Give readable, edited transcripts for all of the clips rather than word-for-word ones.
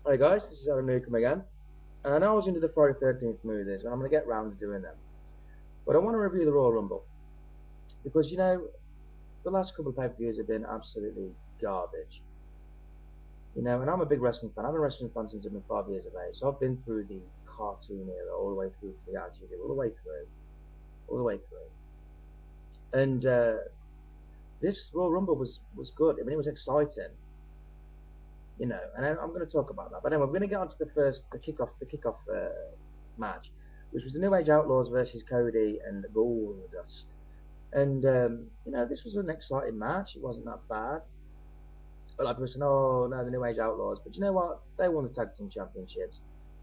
Hi guys, this is Adam Newcomb again. And I know I was into the Friday 13th movies, and I'm going to get round to doing them. But I want to review the Royal Rumble because the last couple of pay-per-views have been absolutely garbage. And I'm a big wrestling fan. I'm a wrestling fan since I've been 5 years of age. So I've been through the cartoon era all the way through to the Attitude Era, all the way through. And this Royal Rumble was good. I mean, it was exciting. And I'm going to talk about that. But anyway, we're going to get on to the kickoff match, which was the New Age Outlaws versus Cody and Goldust. And this was an exciting match. It wasn't that bad. But like people saying, oh no, the New Age Outlaws. But you know what? They won the tag team championships.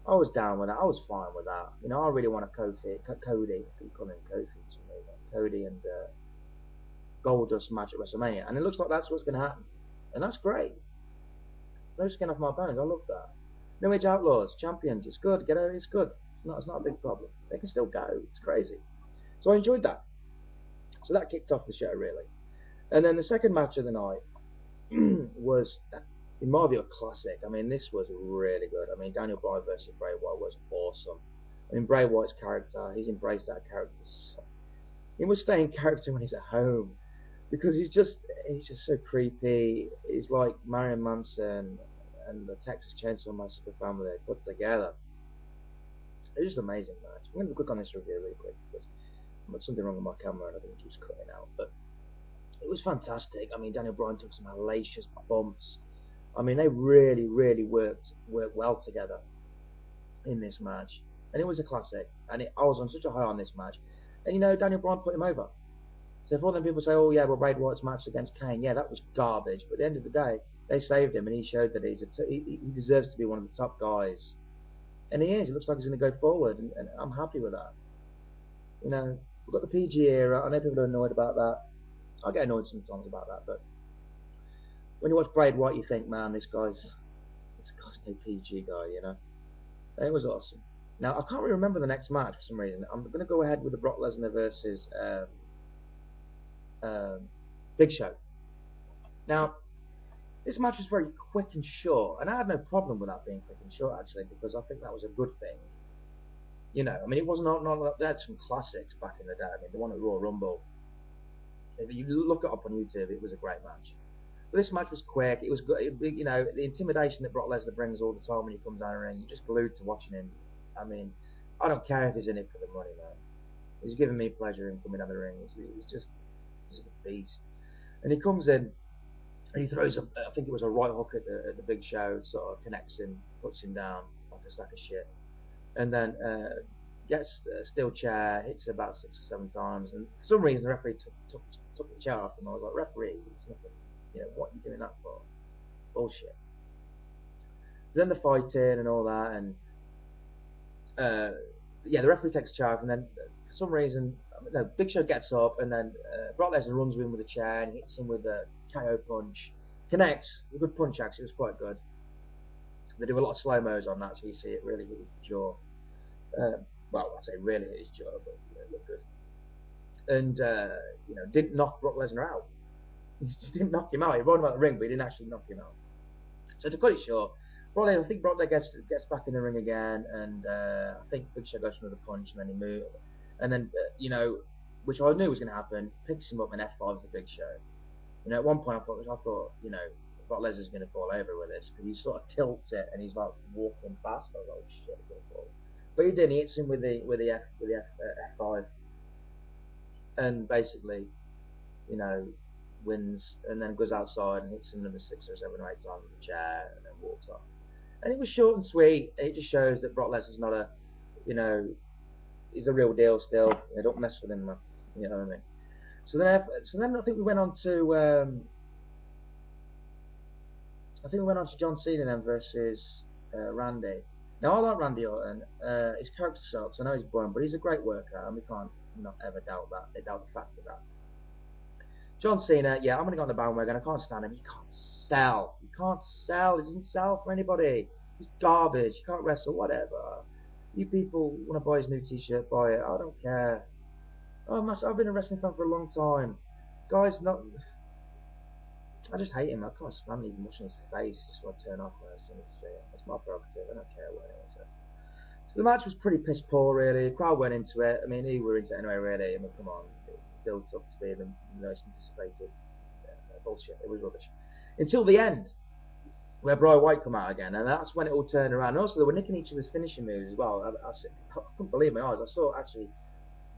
I was down with that. I was fine with that. I really want a Cody. I keep calling him Kofi for some reason. Cody and Goldust match at WrestleMania, and it looks like that's what's going to happen, and that's great. No skin off my bones. I love that. New Age Outlaws, champions. It's good. Get over. It's good. It's not a big problem. They can still go. It's crazy. So I enjoyed that. So that kicked off the show really. And then the second match of the night was, in my view, a classic. I mean, this was really good. I mean, Daniel Bryan versus Bray Wyatt was awesome. I mean, Bray Wyatt's character, he's embraced that character. He must stay in character when he's at home because he's just so creepy. He's like Marilyn Manson and the Texas Chainsaw Massacre family put together. It's just an amazing match. I'm going to click on this review really quick because there's something wrong with my camera and I think it keeps cutting out. But it was fantastic. I mean, Daniel Bryan took some hellacious bumps. I mean, they really, really worked well together in this match, and it was a classic. And I was on such a high on this match, and Daniel Bryan put him over. So if all them people say, oh yeah, well Bray Wyatt's match against Kane, yeah, that was garbage. But at the end of the day, they saved him, and he showed that he deserves to be one of the top guys, and he is. It looks like he's going to go forward, and I'm happy with that. We've got the PG era. I know people are annoyed about that. I get annoyed sometimes about that, but when you watch Bray Wyatt, you think, man, this guy's no PG guy. It was awesome. Now I can't really remember the next match for some reason. I'm going to go ahead with the Brock Lesnar versus um, Big Show. Now this match was very quick and short, and I had no problem with that being quick and short actually because I think that was a good thing. I mean, it wasn't not they had some classics back in the day. I mean, the one at Royal Rumble. If you look it up on YouTube, it was a great match. But this match was quick. It was good. The intimidation that Brock Lesnar brings all the time when he comes down the ring, you're just glued to watching him. I mean, I don't care if he's in it for the money, man. He's giving me pleasure in coming down the ring. He's a beast. And he comes in and he throws I think it was a right hook at the Big Show, sort of connects him, puts him down like a sack of shit, and then gets a steel chair, hits it about 6 or 7 times, and for some reason the referee took the chair off him. I was like, referee, it's nothing. What are you doing that for? Bullshit. So then the fighting and all that, and the referee takes a chair off, and then for some reason, no, Big Show gets up, and then Brock Lesnar runs with him with a chair and hits him with a KO punch. Connects. A good punch, actually. It was quite good. They do a lot of slow mos on that, so you see it really hit his jaw. Well, I say really hit his jaw, but it looked good. And didn't knock Brock Lesnar out. He didn't knock him out. He rolled him out the ring, but he didn't actually knock him out. So to cut it short, I think Brock gets back in the ring again, and I think Big Show goes for another punch, and then he moves, and then which I knew was going to happen, picks him up and F5s the Big Show. At one point I thought Brock Lesnar's going to fall over with this because he sort of tilts it and he's like walking fast. I was like, oh shit, he's going to fall. But he didn't. He hits him with the F5, and basically, you know, wins, and then goes outside and hits him another 6 or 7 or 8 times with the chair, and then walks off. And it was short and sweet. It just shows that Brock Lesnar's not you know, he's the real deal still. They don't mess with him, you know what I mean. So then I think we went on to John Cena then versus Randy. Now I like Randy Orton. His character sucks. I know he's boring, but he's a great worker, and we can't not ever doubt that. They doubt the fact of that. John Cena, yeah, I'm gonna go on the bandwagon. I can't stand him. He can't sell. He can't sell. He doesn't sell for anybody. He's garbage. He can't wrestle. Whatever. You people want to buy his new T-shirt, buy it. I don't care. Oh, I've been a wrestling fan for a long time. Guys, not. I just hate him. I can't stand even watching his face. Just want to turn off when I see it. That's my prerogative. I don't care what anyone says. So the match was pretty piss poor, really. The crowd went into it. I mean, who were into it anyway, really? I mean, come on. It built up to be the most anticipated bullshit. It was rubbish. Until the end, where Bray Wyatt come out again, and that's when it all turned around. And also, they were nicking each other's finishing moves as well. I couldn't believe my eyes. I saw, actually,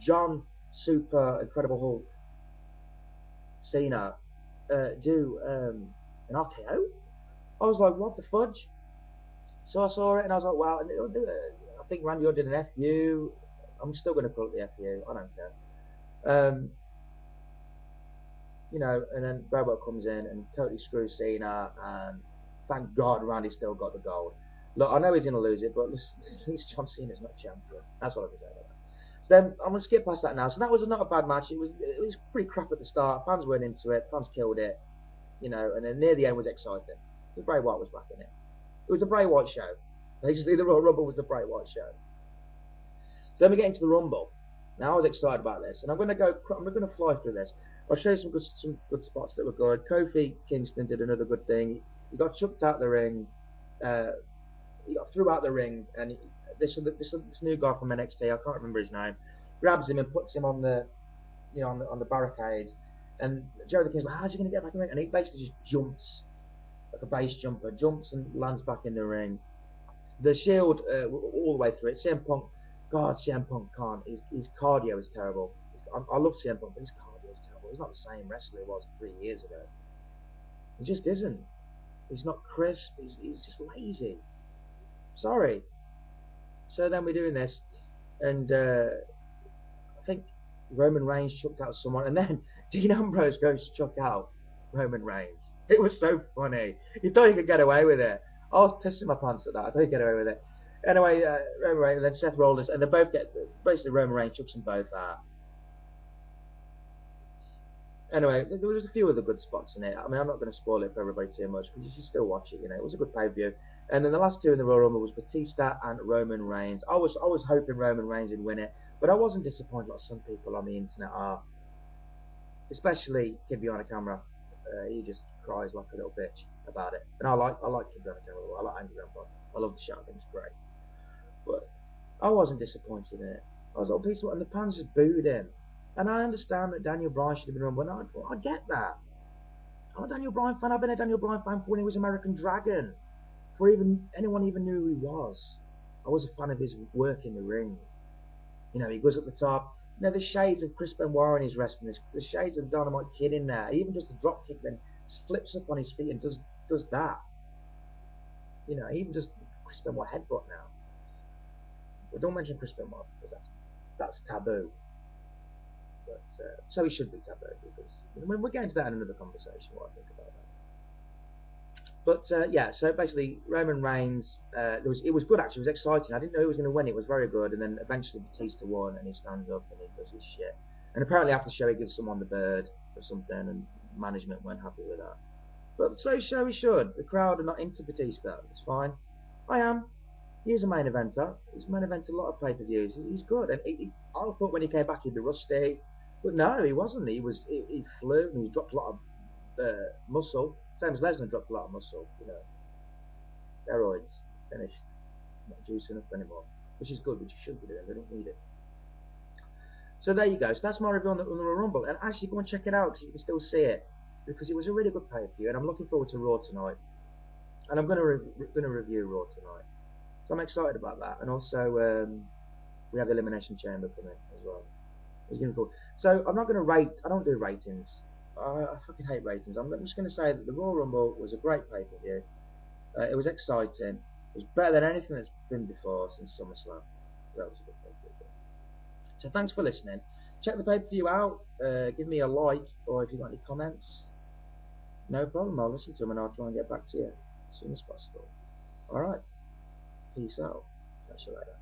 John Super Incredible Hulk Cena do an RKO. I was like, what the fudge? So I saw it and I was like, wow. I think Randy Orton did an FU. I'm still going to call it the FU. I don't care. You know, and then Bray Wyatt comes in and totally screws Cena, and thank God Randy still got the gold. Look, I know he's going to lose it, but at least John Cena's not champion. That's all I can say about that. So then I'm going to skip past that now. So that was not a bad match. It was pretty crap at the start. Fans weren't into it. Fans killed it. You know, and then near the end was exciting. The Bray Wyatt was back in it. It was the Bray Wyatt show. Basically, the Royal Rumble was the Bray Wyatt show. So then we get into the Rumble. Now I was excited about this, and I'm going to fly through this. I'll show you some good spots that were good. Kofi Kingston did another good thing. He got chucked out the ring. He got threw out the ring, and this new guy from NXT, I can't remember his name, grabs him and puts him on the on the barricade. And Jerry the King's like, how's he going to get back in the ring? And he basically just jumps like a base jumper, jumps and lands back in the ring. The Shield all the way through it. CM Punk, God, CM Punk can't. His cardio is terrible. I love CM Punk, but his cardio is terrible. He's not the same wrestler he was 3 years ago. He just isn't. He's not crisp. He's just lazy. Sorry. So then we're doing this, and I think Roman Reigns chucked out someone, and then Dean Ambrose goes to chuck out Roman Reigns. It was so funny. You thought you could get away with it. I was pissing my pants at that. I thought you could get away with it. Anyway, Roman Reigns, and then Seth Rollins, and they both basically Roman Reigns chucks them both out. Anyway, there was a few other good spots in it. I mean, I'm not going to spoil it for everybody too much, because you should still watch it. You know, it was a good pay-per-view. And then the last two in the Royal Rumble was Batista and Roman Reigns. I was hoping Roman Reigns would win it, but I wasn't disappointed like some people on the internet are. Especially Kid Behind the Camera. He just cries like a little bitch about it. And I like Kid Behind the Camera. I like Angry Grandpa. I love the show. I think it's great. But I wasn't disappointed in it. I was like, peaceful, and the fans just booed him. And I understand that Daniel Bryan should have been Rumble. I get that. I'm a Daniel Bryan fan. I've been a Daniel Bryan fan when he was American Dragon. Before anyone even knew who he was. I was a fan of his work in the ring. You know, he goes up the top. You know, the shades of Chris Benoit in his wrestling. The shades of Dynamite Kid in there. He even does the drop kick, then flips up on his feet and does that. You know, he even does Chris Benoit headbutt now. But don't mention Chris Benoit because that's taboo. But so he should be taboo, because we'll get into that in another conversation. What I think about that. But yeah, so basically Roman Reigns, it was good actually. It was exciting. I didn't know he was going to win. It was very good. And then eventually Batista won, and he stands up and he does his shit. And apparently after the show he gives someone the bird or something, and management weren't happy with that. But so he should. The crowd are not into Batista. It's fine. I am. He's a main eventer. He's main evented a lot of pay-per-views. He's good. And I thought when he came back he'd be rusty, but no, he wasn't. He flew and he dropped a lot of muscle. Same as Lesnar dropped a lot of muscle. You know, steroids finished, not juice enough anymore, which is good. Which you should be doing. They don't need it. So there you go. So that's my review on the Royal Rumble. And actually go and check it out because you can still see it, because it was a really good pay-per-view. And I'm looking forward to Raw tonight. And I'm going to review Raw tonight. So I'm excited about that. And also, we have the Elimination Chamber coming as well. It's going to be cool. So I'm not going to rate. I don't do ratings. I fucking hate ratings. I'm just going to say that the Royal Rumble was a great pay-per-view. It was exciting. It was better than anything that's been before since SummerSlam. So that was a good pay-per-view. So thanks for listening. Check the pay-per-view out. Give me a like, or if you've got any comments, no problem. I'll listen to them and I'll try and get back to you as soon as possible. Alright. Peace out. Catch you later.